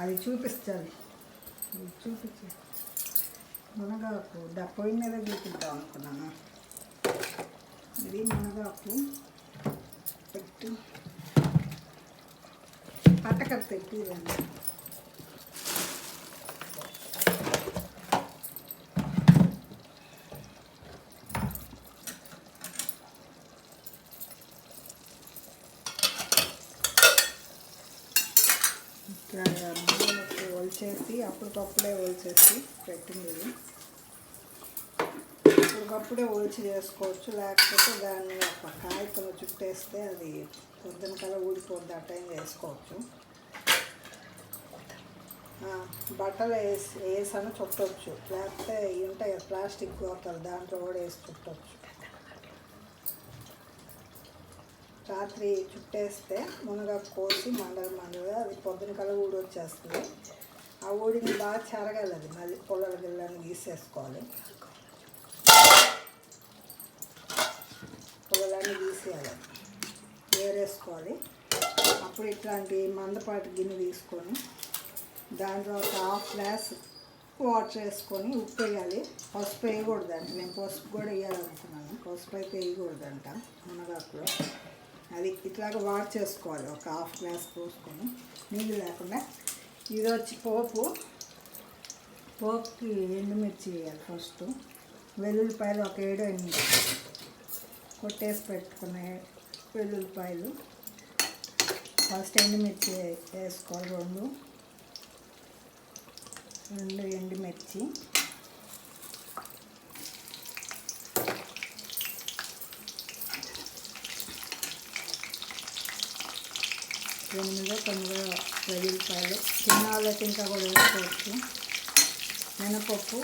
అది చూపిస్తుంది. చూపించి మునగాకు పొయ్యి మీద చూపిద్దాం అనుకున్నాను. ఇది మునగాకు పెట్టి పట్టకర పెట్టి ఇదండి. ఒలిచేసి అప్పటికప్పుడే ఒలిచేసి పెట్టింది. అప్పటికప్పుడే ఒలిచి చేసుకోవచ్చు, లేకపోతే దాన్ని ఒక కాయతో చుట్టేస్తే అది పొద్దున కల్లా ఊడిపోద్ది. ఆ టైం చేసుకోవచ్చు. బట్టలు వేసాను చుట్టవచ్చు, లేకపోతే ఇవి ఉంటాయి ప్లాస్టిక్ గోతలు, దాంట్లో కూడా వేసి చుట్టవచ్చు. రాత్రి చుట్టేస్తే మునగాకు కోసి మండలుగా అది పొద్దున కల్లా ఊడి వచ్చేస్తుంది. ఆ ఊడిని బాగా చెరగాలి. అది మళ్ళీ పొలాల గిళ్ళని గీసేసుకోవాలి. పొలాలన్నీ గీసేయాలి, ఏరేసుకోవాలి. అప్పుడు ఇట్లాంటి మందపాటి గిన్నె తీసుకొని దాంట్లో ఒక హాఫ్ గ్లాస్ వాటర్ వేసుకొని ఉప్పు వేయాలి. పసుపు వేయకూడదంట. నేను పసుపు కూడా వేయాలనుకున్నాను. పసుపు అయితే వేయకూడదంట మునగాకులో. అది ఇట్లాగా వాష్ చేసుకోవాలి. ఒక హాఫ్ గ్లాస్ పోసుకొని నీళ్ళు లేకుండా. ఇది వచ్చి పోపుకి ఎండుమిర్చి వేయాలి. ఫస్ట్ వెల్లుల్లిపాయలు ఒక 7-8 కొట్టేసి పెట్టుకునే వెల్లుల్లిపాయలు. ఫస్ట్ ఎండుమిర్చి వేసుకోవాలి. 2 ఎండుమిర్చి, తొమ్మిదో వెల్లుల్లిపాయలు. చిన్న వాళ్ళకి ఇంకా కూడా వేసుకోవచ్చు. మినపప్పు,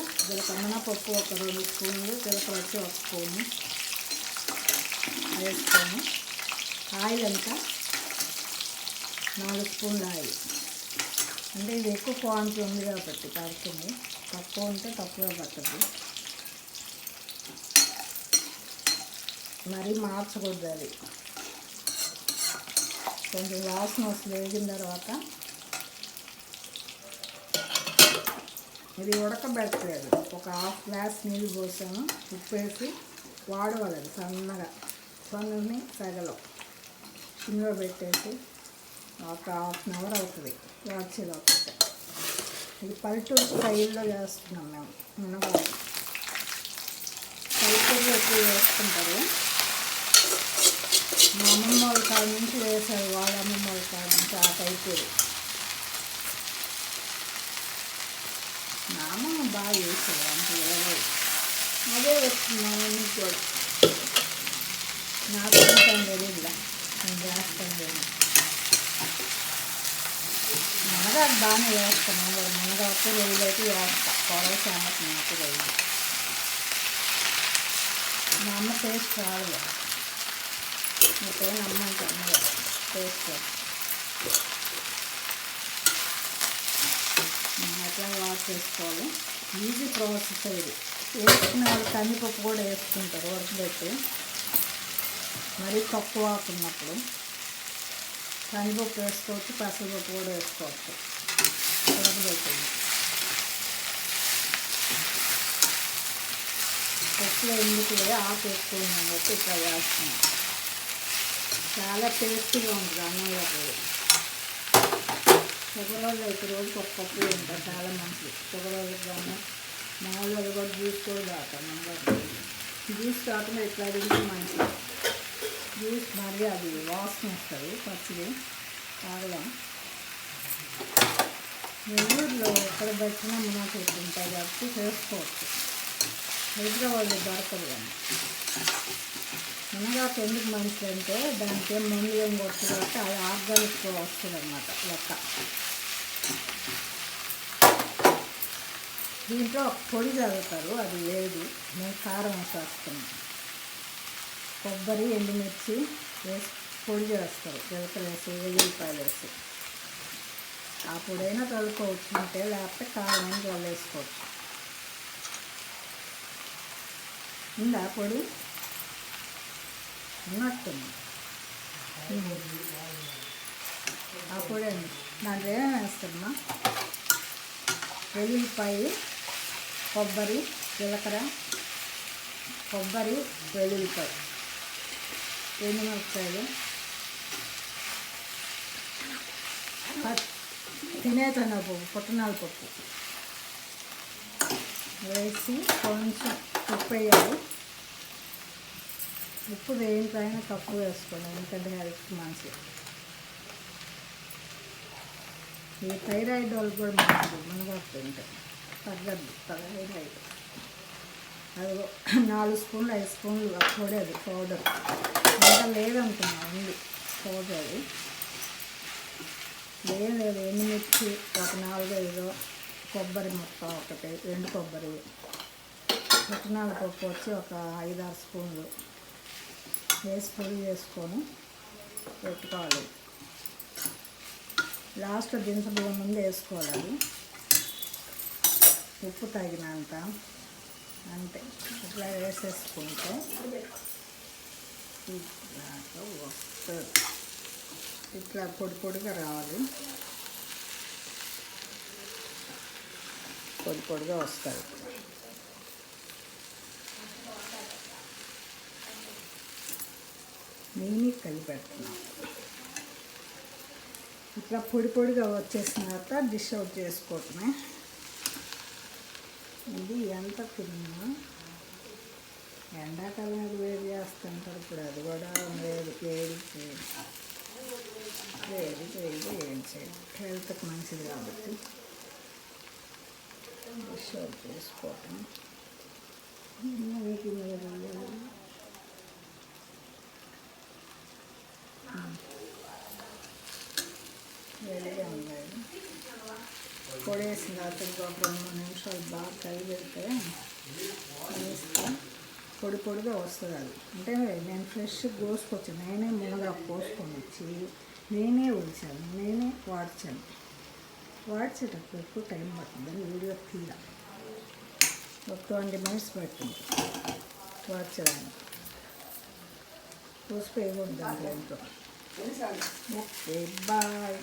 మినపప్పు ఒక 2 స్పూన్లు, జీలకర్ర వచ్చి 1 స్పూను వేసుకొని ఆయిల్ అంతా 4 స్పూన్ల ఆయిల్. అంటే ఇది ఎక్కువ క్వాంటిటీ ఉంది కాబట్టి పడుతుంది. తక్కువ ఉంటే తక్కువ పడుతుంది. మరీ మార్చకూడదు. అది కొంచెం వాసన వస్తుంది. వేగిన తర్వాత ఇది ఉడకబెట్టలేదు. ఒక హాఫ్ గ్లాస్ నీళ్ళు పోసాము, ఉప్పు వేసి వాడవాలి. సన్నగా సన్నని సగలో సిమ్లో పెట్టేసి ఒక ½ అవర్ అవుతుంది వాడ్చేలోకి. ఇది పల్లెటూరు స్టైల్లో చేస్తున్నాం మేము. మునగాకు పల్లెటూరులో ఎక్కువ వేసుకుంటారు. మా అమ్మమ్మ వాళ్ళ కాడ నుంచి వేసారు. వాళ్ళ అమ్మమ్మ వాళ్ళ కాడ నుంచి ఆ టైపు. మా అమ్మమ్మ బాగా వేసారు. అంత వేయలేదు. అదే వేస్తున్నాను మీకు కూడా. నాకు కొంచెం తెలియదులా, నేను చేస్తాను లేదు. మునగాకు బాగానే వేస్తున్నాను. మునగాకు రొయ్యలు అయితే వేస్తా. పొరవ సంగతి నాకు రొయ్యలు. మా అమ్మ టేస్ట్ రాదు. మీకేమైనా అమ్మంటే అమ్మగారు టేస్ట్ అట్లా వాష్ చేసుకోవాలి. Easy process. ఇది వేసుకున్న వాళ్ళు కందిపప్పు కూడా వేసుకుంటారు ఉడకబెట్టి. మరీ తక్కువ ఆకున్నప్పుడు కందిపప్పు వేసుకోవచ్చు, పెసరపప్పు కూడా వేసుకోవచ్చు ఉడకబెట్టింది. పప్పులో ఎందుకు ఆకు ఎక్కువ ఉందని చెప్పి ఇట్లా వేస్తున్నాం. చాలా టేస్టీగా ఉంటుంది అన్నంలోకి. షుగర్ వాళ్ళు అయితే రోజుకి ఒక పప్పు తింటారు, చాలా మంచిది. షుగర్ వాళ్ళకి కానీ మామూలుగా కూడా జ్యూస్ కూడా తాగుతాం. జ్యూస్ కాకుండా ఇట్లా తింటే మంచిది. జ్యూస్ మరి అది వాసన వస్తుంది, పచ్చిది తాగలేం. నెల్లూరులో ఎక్కడ పెట్టినా మునగ చెట్లు ఉంటాయి కాబట్టి చేసుకోవచ్చు. హైదరాబాద్లో దొరకదు. కానీ మునగాకు ఎందుకు మంచిది అంటే దానికి ఏం మందులు ఏం కొడుతుంది కాబట్టి అది ఆర్గానిక్ వస్తుంది అన్నమాట లెక్క. దీంట్లో ఒక పొడి చదువుతారు, అది లేదు. మేము కారం వేసేస్తున్నాం. కొబ్బరి, ఎండుమిర్చి వేసి పొడి చేస్తారు. జీలకర్ర వేసి, వెల్లుల్లిపాయలు వేసి. ఆ పొడైనా చదువుకోవచ్చు అంటే, లేకపోతే కారం అయినా వాళ్ళు వేసుకోవచ్చు. ఉందా పొడి? ఉన్నట్టుంది. అప్పుడే దాంట్లో ఏమేమి వేస్తామా, వెల్లుల్లిపాయ, కొబ్బరి, జీలకర్ర, కొబ్బరి, వెల్లుల్లిపాయ, ఎండుమిరపకాయలు, తినే శనగపప్పు, పుట్నాల పప్పు వేసి కొంచెం ఉప్పు వేయాలి. ఉప్పు దేనికైనా తక్కువ వేసుకోండి, ఎందుకంటే హెల్త్కి మంచిది. ఈ థైరాయిడ్ వాళ్ళకి కూడా మంచిది, మునగాకు తింటే తగ్గద్దు థైరాయిడ్. అది 4 స్పూన్లు 5 స్పూన్లు పొడి, అది పౌడర్ ఇంకా లేదనుకున్నా, ఉంది పౌడర్. అది లేదు, ఎండుమిర్చి ఒక 4-5, కొబ్బరి ముక్క ఒకటి, ఎండు కొబ్బరి, పుట్నాల పప్పు వచ్చి ఒక 5-6 స్పూన్లు వేసి పొడి చేసుకొని పెట్టుకోవాలి. లాస్ట్లో దించబోయే ముందు వేసుకోవాలి. ఉప్పు తగినంత, అంతే. ఇట్లా వేసేసుకుంటే ఇట్లా వస్తుంది. ఇట్లా పొడి పొడిగా రావాలి, పొడి పొడిగా వస్తుంది. నేను కలిపి పెడుతున్నాను. ఇట్లా పొడి పొడిగా వచ్చేసిన తర్వాత డిష్ అవుట్ చేసుకోవటమే. ఇది ఎంత తిన్నా ఎండాకాలం అది వేడి చేస్తుంటారు, ఇప్పుడు అది కూడా వేడి వేడి వేడి వేడి ఏం చేయాలి, హెల్త్కి మంచిది కాబట్టి డిష్ అవుట్ చేసుకోవటం. వేడిగా ఉన్నాయి. పొడి వేసిన తర్వాత ఇంకొక 2-3 నిమిషాలు బాగా కలిపెడితే వేస్తే పొడి పొడిగా వస్తుంది. అది అంటే నేను ఫ్రెష్ కోసుకొచ్చాను, నేనే మునగాకు కోసుకొని వచ్చి నేనే ఉడిచాను, నేనే వాడ్చాను. వాడ్చేటప్పుడు ఎక్కువ టైం పడుతుందని వీడియో తీరా, ఒక 20 minutes పట్టింది వాడ్చడానికి. కోసిపోయకూడదు దాంట్లో. Okay, bye.